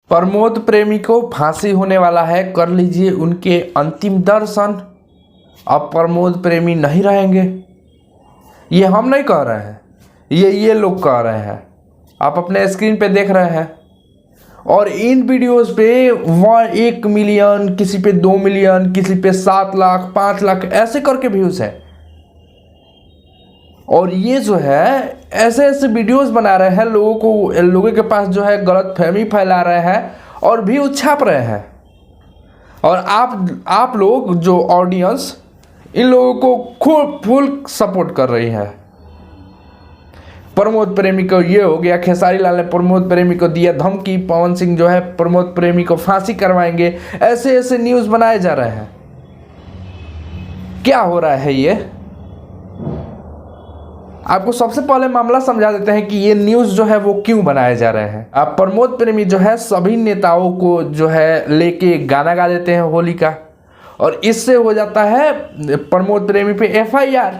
प्रमोद प्रेमी को फांसी होने वाला है, कर लीजिए उनके अंतिम दर्शन। अब प्रमोद प्रेमी नहीं रहेंगे, ये हम नहीं कह रहे हैं, ये लोग कह रहे हैं, आप अपने स्क्रीन पे देख रहे हैं। और इन वीडियोस पे 1 मिलियन, किसी पे 2 मिलियन, किसी पे 7 लाख 5 लाख ऐसे करके व्यूज है। और ये जो है ऐसे ऐसे वीडियोस बना रहे हैं, लोगों के पास जो है गलत फहमी फैला रहे हैं और व्यूज छाप रहे हैं। और आप लोग जो ऑडियंस इन लोगों को खूब फुल सपोर्ट कर रही है। प्रमोद प्रेमी को ये हो गया, खेसारी लाल ने प्रमोद प्रेमी को दिया धमकी, पवन सिंह जो है प्रमोद प्रेमी को फांसी करवाएंगे, ऐसे ऐसे न्यूज बनाए जा रहे हैं। क्या हो रहा है ये? आपको सबसे पहले मामला समझा देते हैं कि ये न्यूज जो है वो क्यों बनाए जा रहे हैं। अब प्रमोद प्रेमी जो है सभी नेताओं को जो है लेके गाना गा देते हैं होली का, और इससे हो जाता है प्रमोद प्रेमी पे FIR।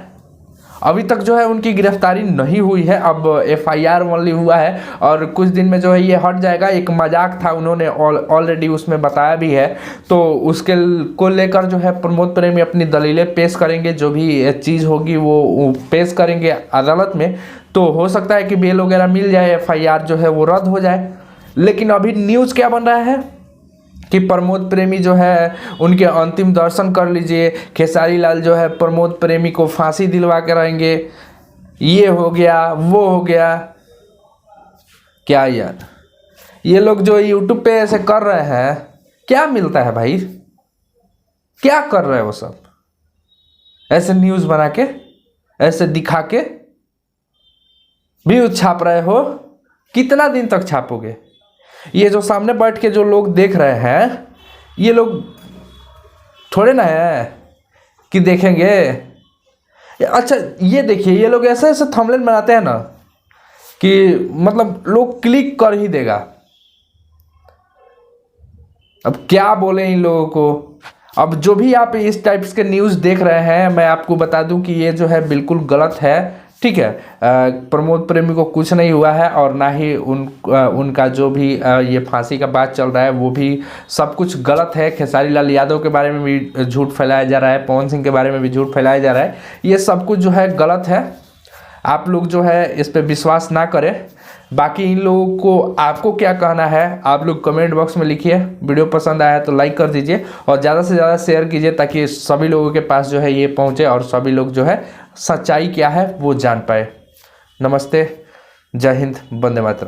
अभी तक जो है उनकी गिरफ्तारी नहीं हुई है, अब FIR ओनली हुआ है और कुछ दिन में जो है ये हट जाएगा। एक मजाक था, उन्होंने ऑलरेडी उसमें बताया भी है, तो उसके को लेकर जो है प्रमोद प्रेमी अपनी दलीलें पेश करेंगे, जो भी चीज़ होगी वो पेश करेंगे अदालत में। तो हो सकता है कि बेल वगैरह मिल जाए, FIR जो है वो रद्द हो जाए। लेकिन अभी न्यूज़ क्या बन रहा है कि प्रमोद प्रेमी जो है उनके अंतिम दर्शन कर लीजिए, खेसारी लाल जो है प्रमोद प्रेमी को फांसी दिलवा के रहेंगे, ये हो गया वो हो गया। क्या यार, ये लोग जो यूट्यूब पे ऐसे कर रहे हैं, क्या मिलता है भाई? क्या कर रहे हैं वो सब? ऐसे न्यूज़ बना के, ऐसे दिखा के व्यूज छाप रहे हो। कितना दिन तक छापोगे? ये जो सामने बैठ के जो लोग देख रहे हैं, ये लोग थोड़े ना है कि देखेंगे। अच्छा ये देखिए, ये लोग ऐसे ऐसे थंबनेल बनाते हैं ना कि मतलब लोग क्लिक कर ही देगा। अब क्या बोले इन लोगों को? अब जो भी आप इस टाइप्स के न्यूज़ देख रहे हैं, मैं आपको बता दूं कि ये जो है बिल्कुल गलत है। ठीक है, प्रमोद प्रेमी को कुछ नहीं हुआ है, और ना ही उनका जो भी ये फांसी का बात चल रहा है वो भी सब कुछ गलत है। खेसारी लाल यादव के बारे में भी झूठ फैलाया जा रहा है, पवन सिंह के बारे में भी झूठ फैलाया जा रहा है। ये सब कुछ जो है गलत है। आप लोग जो है इस पर विश्वास ना करें। बाकी इन लोगों को आपको क्या कहना है, आप लोग कमेंट बॉक्स में लिखिए। वीडियो पसंद आया तो लाइक कर दीजिए और ज़्यादा से ज़्यादा शेयर कीजिए, ताकि सभी लोगों के पास जो है ये पहुँचे और सभी लोग जो है सच्चाई क्या है वो जान पाए। नमस्ते, जय हिंद, वंदे मातरम।